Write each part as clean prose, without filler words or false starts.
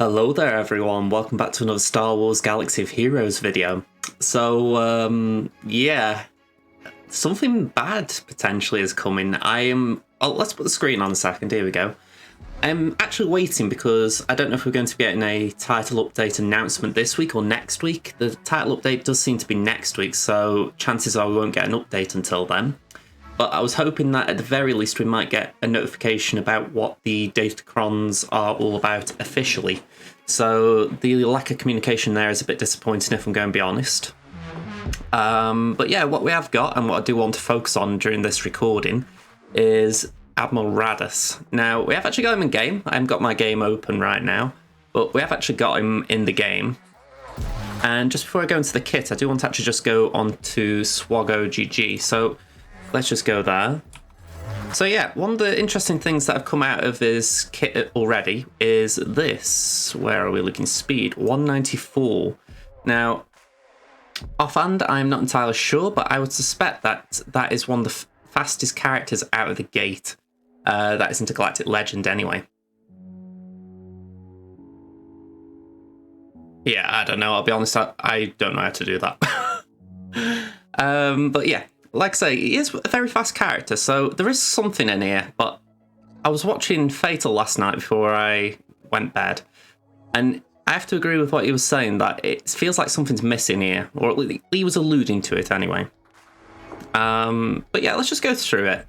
Hello there everyone, welcome back to another Star Wars Galaxy of Heroes video. So, yeah, something bad potentially is coming. Let's put the screen on a second, here we go. I'm actually waiting because I don't know if we're going to be getting a title update announcement this week or next week. The title update does seem to be next week, so chances are we won't get an update until then. But I was hoping that at the very least we might get a notification about what the Datacrons are all about officially. So the lack of communication there is a bit disappointing if I'm going to be honest. But yeah, what we have got and what I do want to focus on during this recording is Admiral Raddus. Now, we have actually got him in game. I haven't got my game open right now, but we have actually got him in the game. And just before I go into the kit, I do want to actually just go on to Swaggo GG. So let's just go there. So yeah, one of the interesting things that have come out of his kit already is this. Where are we looking? Speed 194. Now, offhand, I'm not entirely sure, but I would suspect that that is one of the fastest characters out of the gate. That is Intergalactic Legend anyway. Yeah, I don't know. I'll be honest, I don't know how to do that. But yeah. Like I say, he is a very fast character, so there is something in here, but I was watching Fatal last night before I went bed, and I have to agree with what he was saying, that it feels like something's missing here, or at least he was alluding to it anyway. But yeah, let's just go through it.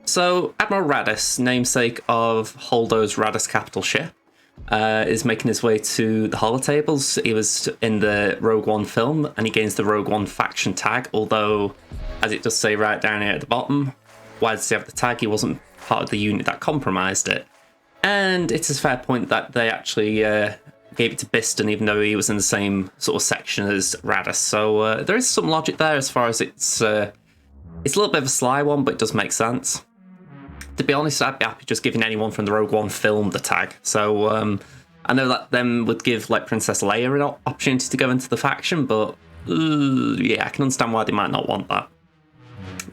So, Admiral Raddus, namesake of Holdo's Raddus capital ship, is making his way to the holotables. He was in the Rogue One film, and he gains the Rogue One faction tag, although, as it does say right down here at the bottom, why does he have the tag? He wasn't part of the unit that compromised it. And it's a fair point that they actually gave it to Biston, even though he was in the same sort of section as Raddus. So there is some logic there as far as it's a little bit of a sly one, but it does make sense. To be honest, I'd be happy just giving anyone from the Rogue One film the tag. So I know that then would give like Princess Leia an opportunity to go into the faction, but yeah, I can understand why they might not want that.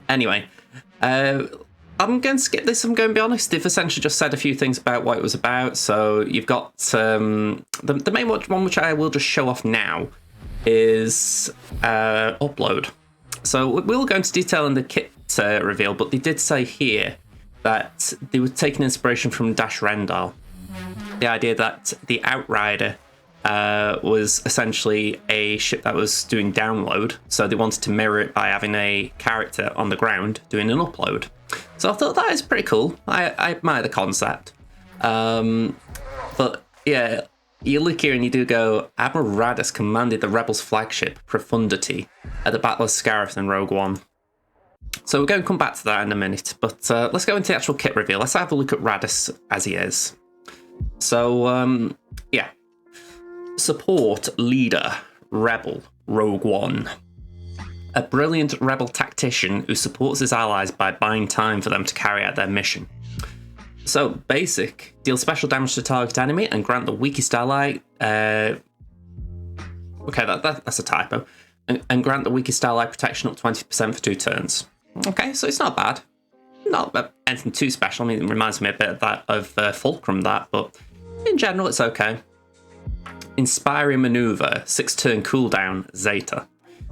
Anyway, I'm going to skip this, I'm going to be honest. They've essentially just said a few things about what it was about. So you've got the main one, which I will just show off now, is upload. So we'll go into detail in the kit reveal, but they did say here that they were taking inspiration from Dash Rendar. The idea that the Outrider was essentially a ship that was doing download, so they wanted to mirror it by having a character on the ground doing an upload. So I thought that is pretty cool. I admire the concept. But yeah, you look here and you do go, Admiral Raddus commanded the Rebels' flagship, Profundity, at the Battle of Scarif in Rogue One. So we're going to come back to that in a minute, but let's go into the actual kit reveal. Let's have a look at Raddus as he is. So, yeah. Support leader, Rebel, Rogue One. A brilliant Rebel tactician who supports his allies by buying time for them to carry out their mission. So, basic. Deal special damage to target enemy and grant the weakest ally... okay, that's a typo. And grant the weakest ally protection up 20% for 2 turns. Okay, so it's not bad. Not anything too special. I mean, it reminds me a bit of that of Fulcrum, that, but in general, it's okay. Inspiring Maneuver, 6-turn cooldown, Zeta.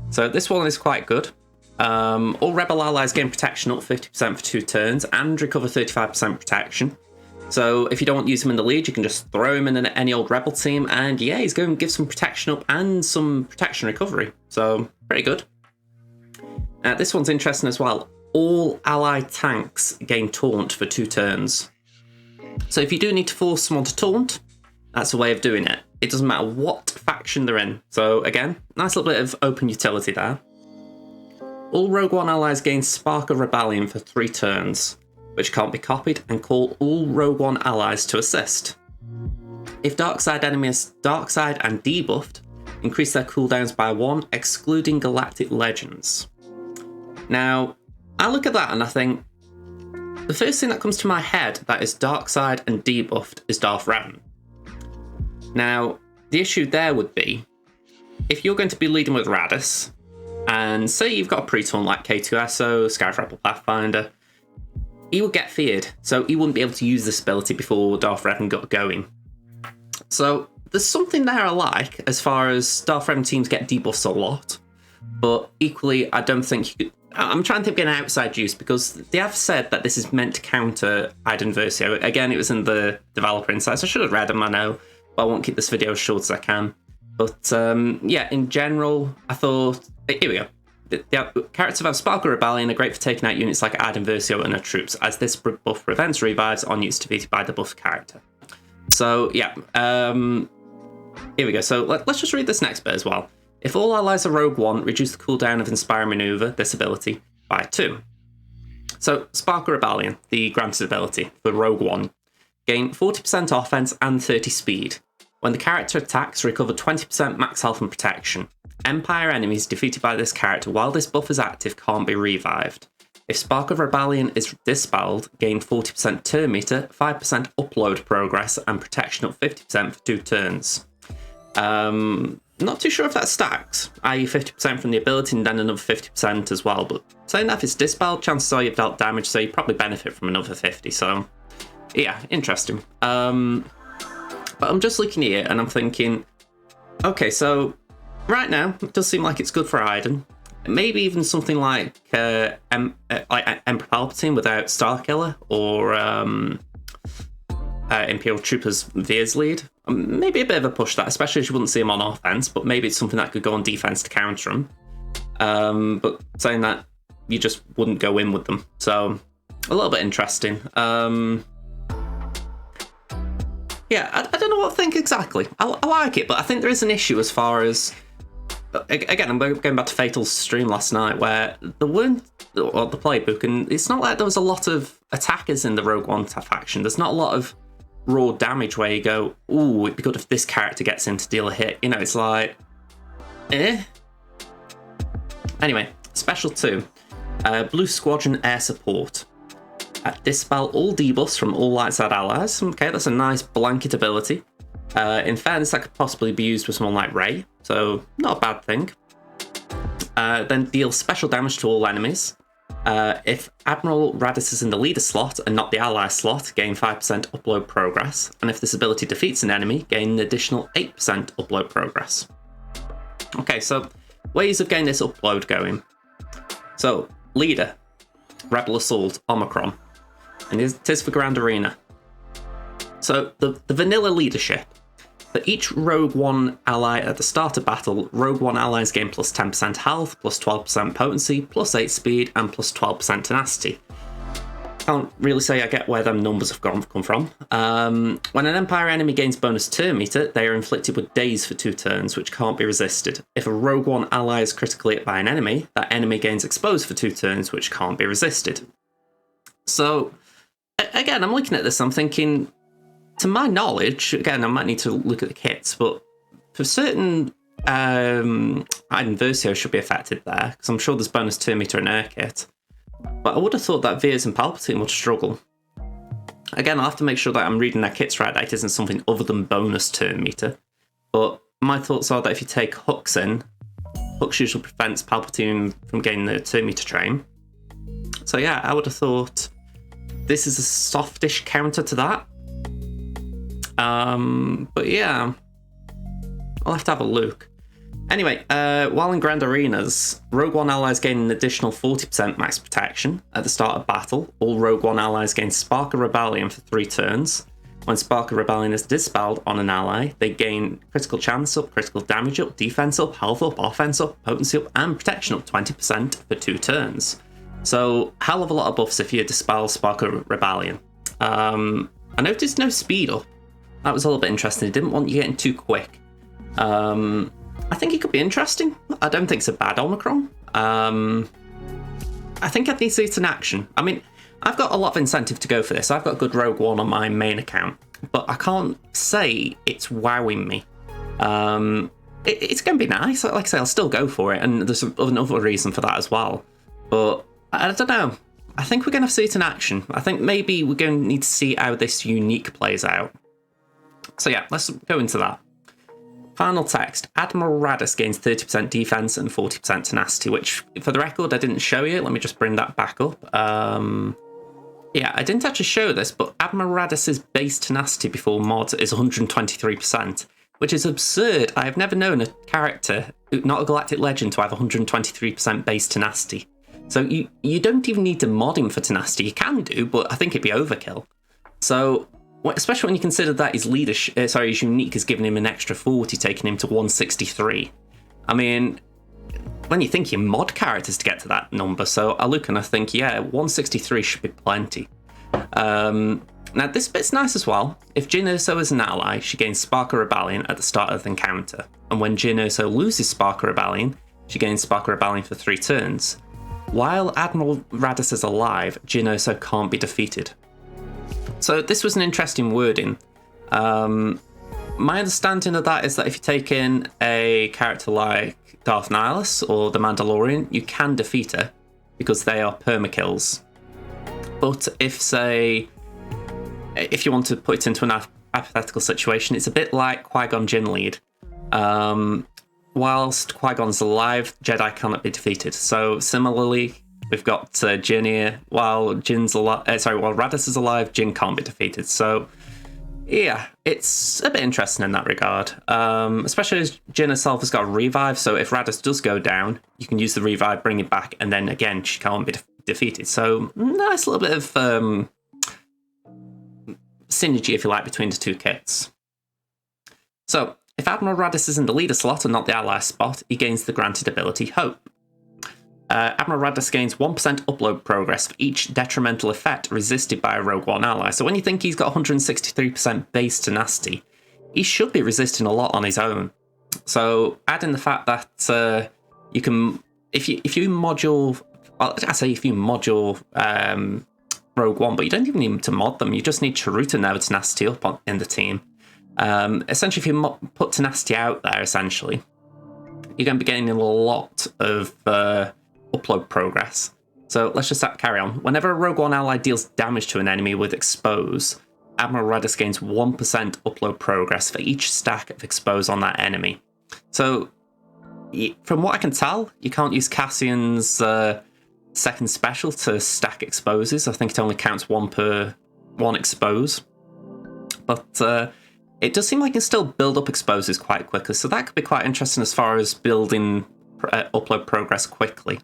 So this one is quite good. All Rebel allies gain protection up 50% for 2 turns and recover 35% protection. So if you don't want to use him in the lead, you can just throw him in any old Rebel team, and yeah, he's going to give some protection up and some protection recovery. So pretty good. This one's interesting as well. All allied tanks gain taunt for 2 turns. So if you do need to force someone to taunt, that's a way of doing it. It doesn't matter what faction they're in. So again, nice little bit of open utility there. All Rogue One allies gain Spark of Rebellion for 3 turns, which can't be copied, and call all Rogue One allies to assist. If Darkside enemies Darkside and debuffed, increase their cooldowns by 1, excluding Galactic Legends. Now, I look at that and I think, the first thing that comes to my head that is Darkside and debuffed is Darth Revan. Now, the issue there would be, if you're going to be leading with Raddus, and say you've got a pre-taunt like K2SO, Scarif Rebel Pathfinder, he would get feared, so he wouldn't be able to use this ability before Darth Revan got going. So there's something there I like as far as Starframe teams get debuffs a lot, but equally I don't think you could. I'm trying to think of an outside use because they have said that this is meant to counter Iden Versio. Again, it was in the developer insights. I should have read them, I know, but I won't keep this video as short as I can. But yeah, in general, I thought, here we go. The characters have Sparkle Rebellion are great for taking out units like Iden Versio and her troops, as this buff prevents revives on units defeated by the buff character. So yeah, here we go. So let's just read this next bit as well. If all allies are Rogue One, reduce the cooldown of Inspire Maneuver, this ability, by 2. So, Sparkle Rebellion, the granted ability for Rogue One. Gain 40% offense and 30 speed. When the character attacks, recover 20% max health and protection. Empire enemies defeated by this character while this buff is active can't be revived. If Sparkle Rebellion is dispelled, gain 40% turn meter, 5% upload progress, and protection up 50% for 2 turns. Not too sure if that stacks, i.e. 50% from the ability and then another 50% as well, but saying that if it's dispelled, chances are you've dealt damage, so you probably benefit from another 50, so yeah, interesting. But I'm just looking here and I'm thinking, okay, so right now, it does seem like it's good for Iden. Maybe even something like Emperor Palpatine without Starkiller, or Imperial Troopers Veer's lead. Maybe a bit of a push that, especially as you wouldn't see him on offense, but maybe it's something that could go on defense to counter him. But saying that, you just wouldn't go in with them. So, a little bit interesting. Yeah, I don't know what to think exactly. I like it, but I think there is an issue as far as... Again, I'm going back to Fatal's stream last night, where there weren't... Or the playbook, and it's not like there was a lot of attackers in the Rogue One faction. There's not a lot of raw damage where you go, ooh, it'd be good if this character gets in to deal a hit. You know, it's like, eh? Anyway, Special 2. Blue Squadron Air Support. Dispel all debuffs from all light side allies. Okay, that's a nice blanket ability. In fairness, that could possibly be used with someone like Rey, so not a bad thing. Then deal special damage to all enemies. If Admiral Raddus is in the leader slot and not the ally slot, gain 5% upload progress. And if this ability defeats an enemy, gain an additional 8% upload progress. Okay, so ways of getting this upload going. So, leader, Rebel Assault, Omicron. And it is for Grand Arena. So, the vanilla leadership. For each Rogue One ally at the start of battle, Rogue One allies gain plus 10% health, plus 12% potency, plus 8 speed, and plus 12% tenacity. Can't really say I get where them numbers have come from. When an Empire enemy gains bonus turn meter, they are inflicted with daze for 2 turns, which can't be resisted. If a Rogue One ally is critically hit by an enemy, that enemy gains exposed for 2 turns, which can't be resisted. So, again, I'm looking at this, I'm thinking... To my knowledge, again, I might need to look at the kits, but for certain, Iden Versio should be affected there, because I'm sure there's bonus turn meter in air kit. But I would have thought that Veers and Palpatine would struggle. Again, I'll have to make sure that I'm reading their kits right, that it isn't something other than bonus turn meter. But my thoughts are that if you take Hux in, Hux usually prevents Palpatine from getting the turn meter train. So yeah, I would have thought this is a softish counter to that. But yeah, I'll have to have a look. Anyway, while in Grand Arenas, Rogue One allies gain an additional 40% max protection at the start of battle. All Rogue One allies gain Spark of Rebellion for 3 turns. When Spark of Rebellion is dispelled on an ally, they gain critical chance up, critical damage up, defense up, health up, offense up, potency up, and protection up 20% for 2 turns. So, hell of a lot of buffs if you dispel Spark of Rebellion. I noticed no speed up. That was a little bit interesting. It didn't want you getting too quick. I think it could be interesting. I don't think it's a bad Omicron. I think I'd need to see it in action. I mean, I've got a lot of incentive to go for this. I've got good Rogue One on my main account, but I can't say it's wowing me. It's going to be nice. Like I say, I'll still go for it, and there's another reason for that as well. But I don't know. I think we're going to see it in action. I think maybe we're going to need to see how this unique plays out. So yeah, let's go into that. Final text. Admiral Raddus gains 30% defense and 40% tenacity, which, for the record, I didn't show you. Let me just bring that back up. Yeah, I didn't actually show this, but Admiral Raddus's base tenacity before mod is 123%. which is absurd. I have never known a character, not a galactic legend, to have 123% base tenacity. So you don't even need to mod him for tenacity. You can do, but I think it'd be overkill. So, especially when you consider that his his unique is giving him an extra 40, taking him to 163. I mean, when you think you mod characters to get to that number, so I look and I think, yeah, 163 should be plenty. Now, this bit's nice as well. If Jyn Erso is an ally, she gains Spark of Rebellion at the start of the encounter. And when Jyn Erso loses Spark of Rebellion, she gains Spark of Rebellion for 3 turns. While Admiral Raddus is alive, Jyn Erso can't be defeated. So this was an interesting wording. My understanding of that is that if you take in a character like Darth Nihilus or the Mandalorian, you can defeat her because they are permakills. But if you want to put it into an hypothetical situation, it's a bit like Qui-Gon Jinn lead. Whilst Qui-Gon's alive, Jedi cannot be defeated. So similarly, we've got Jyn here. While Raddus is alive, Jyn can't be defeated. So yeah, it's a bit interesting in that regard. Especially as Jyn herself has got a revive, so if Raddus does go down, you can use the revive, bring it back, and then again, she can't be defeated. So nice little bit of synergy, if you like, between the two kits. So, if Admiral Raddus is in the leader slot and not the ally spot, he gains the granted ability Hope. Admiral Raddus gains 1% upload progress for each detrimental effect resisted by a Rogue One ally. So when you think he's got 163% base tenacity, he should be resisting a lot on his own. So add in the fact that you can, if you module Rogue One, but you don't even need to mod them. You just need Chiruta now with tenacity up in the team. Essentially, if you put tenacity out there, essentially, you're going to be getting a lot of upload progress. So let's just carry on. Whenever a Rogue One ally deals damage to an enemy with Expose, Admiral Raddus gains 1% upload progress for each stack of Expose on that enemy. So, from what I can tell, you can't use Cassian's second special to stack Exposes. I think it only counts one Expose. But it does seem like you can still build up Exposes quite quickly, so that could be quite interesting as far as building upload progress quickly.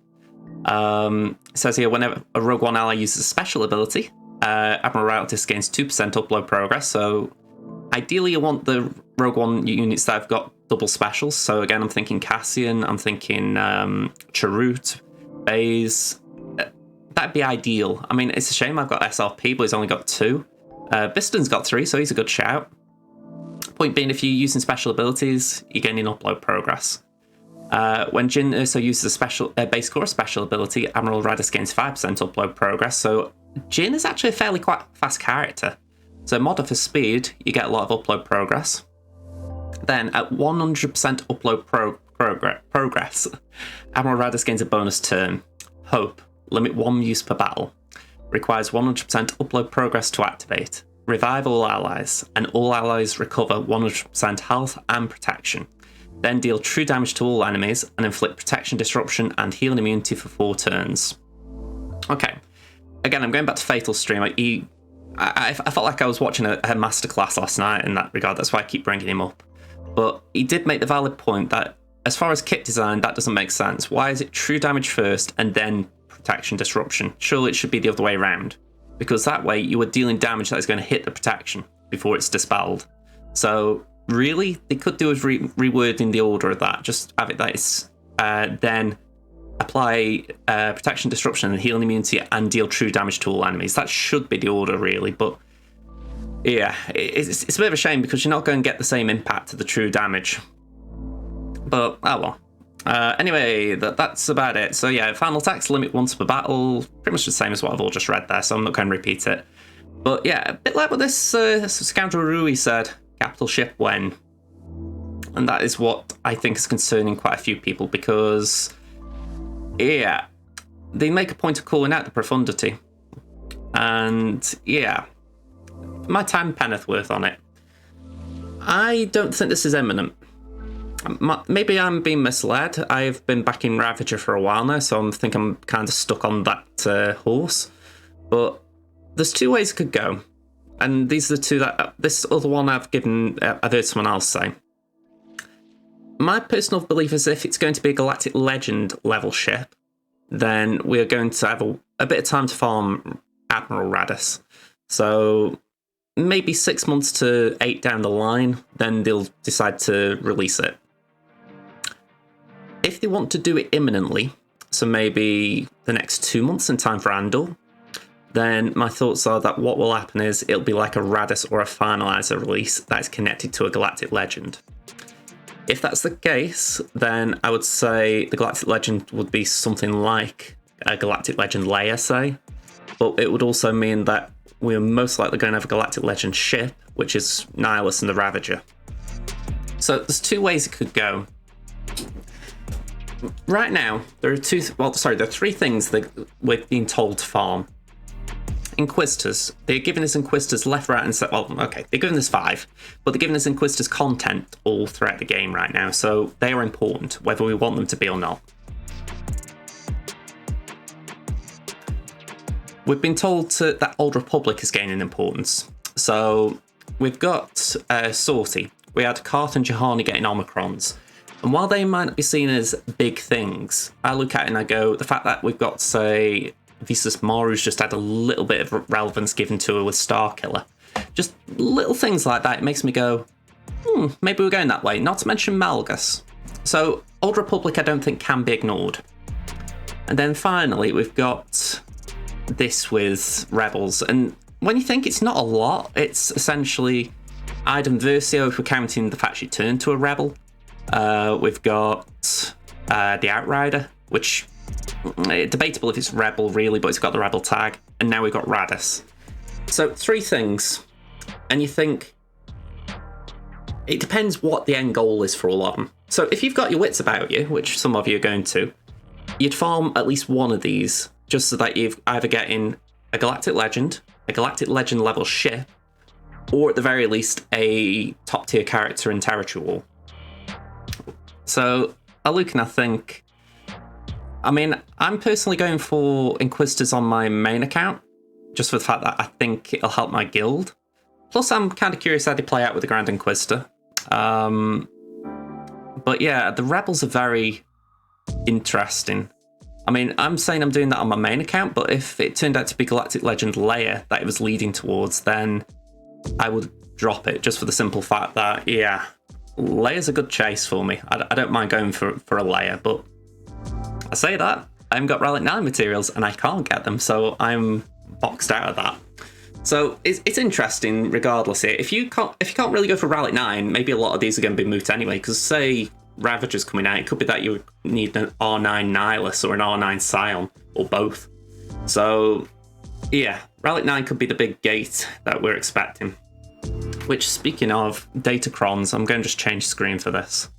It says here, whenever a Rogue One ally uses a special ability, Admiral Raddus gains 2% upload progress, so ideally you want the Rogue One units that have got double specials. So again, I'm thinking Cassian, I'm thinking Chirrut, Baze. That'd be ideal. I mean, it's a shame I've got SRP, but he's only got 2. Biston's got 3, so he's a good shout. Point being, if you're using special abilities, you're gaining upload progress. When Jyn Erso uses a special base core special ability, Admiral Raddus gains 5% upload progress. So Jyn is actually a fairly quite fast character. So modder for speed, you get a lot of upload progress. Then at 100% upload progress, Admiral Raddus gains a bonus turn. Hope, limit 1 use per battle. Requires 100% upload progress to activate. Revive all allies, and all allies recover 100% health and protection. Then deal true damage to all enemies, and inflict protection disruption and healing immunity for 4 turns. Okay, again, I'm going back to Fatal Stream. I felt like I was watching a masterclass last night in that regard, that's why I keep bringing him up. But he did make the valid point that, as far as kit design, that doesn't make sense. Why is it true damage first, and then protection disruption? Surely it should be the other way around. Because that way you are dealing damage that is going to hit the protection before it's dispelled. So really, they could do with rewording the order of that. Just have it that it's then apply protection disruption and healing immunity and deal true damage to all enemies. That should be the order, really. But yeah, it's a bit of a shame because you're not going to get the same impact to the true damage. But oh well. Anyway, that's about it. So yeah, final attacks limit once per battle, pretty much the same as what I've all just read there, so I'm not going to repeat it. But yeah, a bit like what this Scoundrel Rui said, capital ship when. And that is what I think is concerning quite a few people, because yeah, they make a point of calling out the profundity. And yeah, my time penneth worth on it. I don't think this is imminent. Maybe I'm being misled. I've been backing Ravager for a while now, so I think I'm kind of stuck on that horse. But there's 2 ways it could go, and these are the 2 that this other one I've heard someone else say. my personal belief is if it's going to be a Galactic Legend level ship, then we're going to have a bit of time to farm Admiral Raddus. So maybe 6 months to 8 down the line, then they'll decide to release it. If they want to do it imminently, so maybe the next 2 months in time for Andor, then my thoughts are that what will happen is it'll be like a Raddus or a Finalizer release that's connected to a Galactic Legend. If that's the case, then I would say the Galactic Legend would be something like a Galactic Legend Leia, say, but it would also mean that we're most likely going to have a Galactic Legend ship, which is Nihilus and the Ravager. So there's 2 ways it could go. Right now, there are 3 things that we're being told to farm. Inquisitors. They're giving us Inquisitors left, right, and center. Well, okay, they're giving us 5, but they're giving us Inquisitors content all throughout the game right now, so they are important, whether we want them to be or not. We've been told that Old Republic is gaining importance. So we've got Sortie. We had Karth and Juhani getting Omicrons. And while they might not be seen as big things, I look at it and I go, the fact that we've got, say, Visas Maru's just had a little bit of relevance given to her with Starkiller. Just little things like that, it makes me go, maybe we're going that way. Not to mention Malgus. So Old Republic I don't think can be ignored. And then finally we've got this with Rebels. And when you think it's not a lot, it's essentially Iden Versio if we're counting the fact she turned to a Rebel. We've got the Outrider, which debatable if it's Rebel really, but it's got the Rebel tag. And now we've got Raddus. So 3 things. And you think it depends what the end goal is for all of them. So if you've got your wits about you, which some of you are going to, you'd farm at least one of these just so that you've either getting a Galactic Legend level ship, or at the very least a top tier character in Territory War. So I look and I think, I mean, I'm personally going for Inquisitors on my main account, just for the fact that I think it'll help my guild. Plus, I'm kind of curious how they play out with the Grand Inquisitor. But yeah, the Rebels are very interesting. I mean, I'm saying I'm doing that on my main account, but if it turned out to be Galactic Legend Leia that it was leading towards, then I would drop it, just for the simple fact that, yeah, Leia's a good chase for me. I don't mind going for a Leia, but I say that, I haven't got Relic 9 materials and I can't get them, so I'm boxed out of that. So it's interesting regardless here. If you can't really go for Relic 9, maybe a lot of these are going to be moot anyway, because say Ravager's coming out, it could be that you need an R9 Nihilus or an R9 Scion, or both. So yeah, Relic 9 could be the big gate that we're expecting. Which, speaking of Datacrons, I'm going to just change screen for this.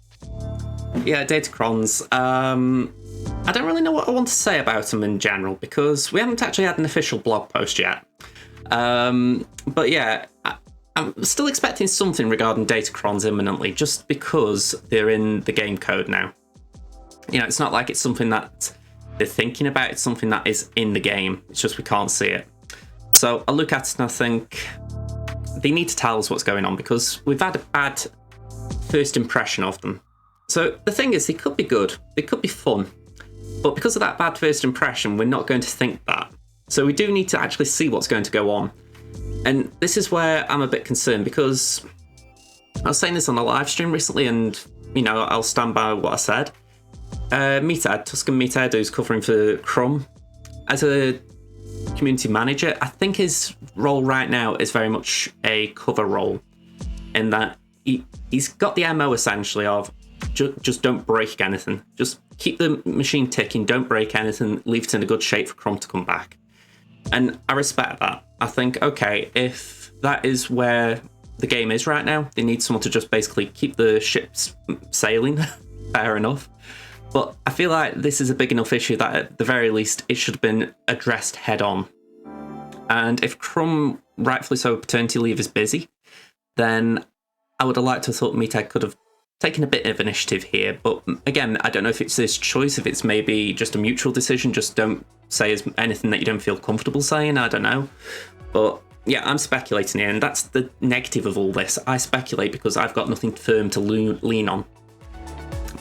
Yeah, Datacrons. I don't really know what I want to say about them in general, because we haven't actually had an official blog post yet. But yeah, I'm still expecting something regarding Datacrons imminently, just because they're in the game code now. You know, it's not like it's something that they're thinking about, it's something that is in the game. It's just we can't see it. So I look at it and I think they need to tell us what's going on, because we've had a bad first impression of them. So the thing is, they could be good, they could be fun, but because of that bad first impression, we're not going to think that. So we do need to actually see what's going to go on. And this is where I'm a bit concerned, because I was saying this on a live stream recently, and, you know, I'll stand by what I said. Meathead, Tuscan Meathead, who's covering for Crumb, as a community manager, I think his role right now is very much a cover role, in that he's got the MO essentially of just don't break anything. Just keep the machine ticking, don't break anything, leave it in a good shape for Crumb to come back. And I respect that. I think, okay, if that is where the game is right now, they need someone to just basically keep the ships sailing. Fair enough. But I feel like this is a big enough issue that at the very least it should have been addressed head on. And if Crumb, rightfully so, paternity leave is busy, then I would have liked to have thought Meathead could have taken a bit of initiative here. But again, I don't know if it's his choice, if it's maybe just a mutual decision, just don't say anything that you don't feel comfortable saying, I don't know. But yeah, I'm speculating here, and that's the negative of all this. I speculate because I've got nothing firm to lean on.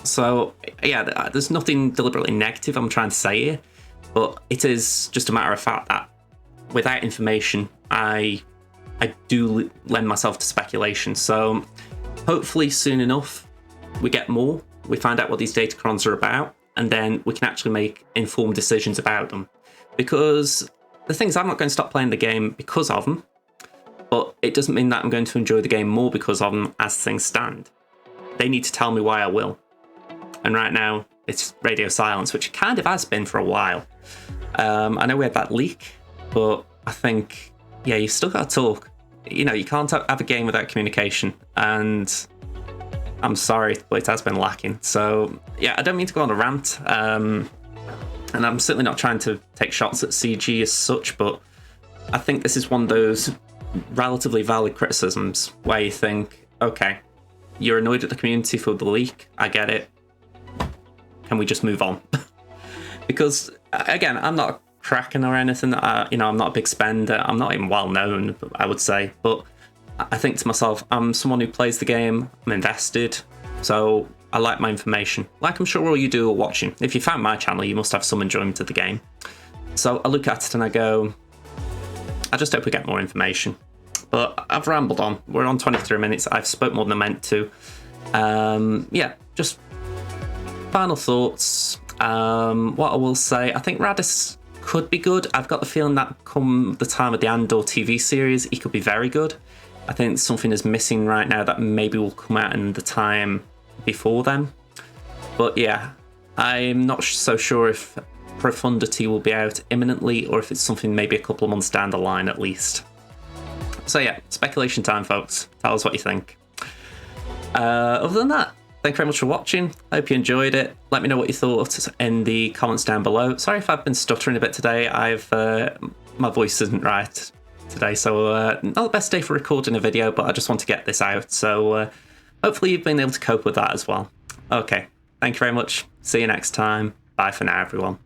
So yeah, there's nothing deliberately negative I'm trying to say here, but it is just a matter of fact that without information, I do lend myself to speculation. So hopefully soon enough we get more, we find out what these Datacrons are about, and then we can actually make informed decisions about them. Because the thing is, I'm not going to stop playing the game because of them, but it doesn't mean that I'm going to enjoy the game more because of them as things stand. They need to tell me why I will. And right now, it's radio silence, which it kind of has been for a while. I know we had that leak, but I think, yeah, you've still got to talk. You know, you can't have a game without communication, and I'm sorry, but it has been lacking. So, yeah, I don't mean to go on a rant, and I'm certainly not trying to take shots at CG as such, but I think this is one of those relatively valid criticisms where you think, okay, you're annoyed at the community for the leak, I get it. Can we just move on? Because, again, I'm not a Kraken or anything. I'm not a big spender. I'm not even well known, I would say. But I think to myself, I'm someone who plays the game. I'm invested. So I like my information. Like I'm sure all you do are watching. If you found my channel, you must have some enjoyment of the game. So I look at it and I go, I just hope we get more information. But I've rambled on. We're on 23 minutes. I've spoke more than I meant to. Yeah, just final thoughts. What I will say, I think Raddus could be good. I've got the feeling that come the time of the Andor TV series, he could be very good. I think something is missing right now that maybe will come out in the time before then. But yeah, I'm not so sure if Profundity will be out imminently or if it's something maybe a couple of months down the line at least. So yeah, speculation time, folks. Tell us what you think. Other than that, thank you very much for watching. I hope you enjoyed it. Let me know what you thought in the comments down below. Sorry if I've been stuttering a bit today. My voice isn't right today, so not the best day for recording a video, but I just want to get this out. So hopefully you've been able to cope with that as well. Okay, thank you very much. See you next time. Bye for now, everyone.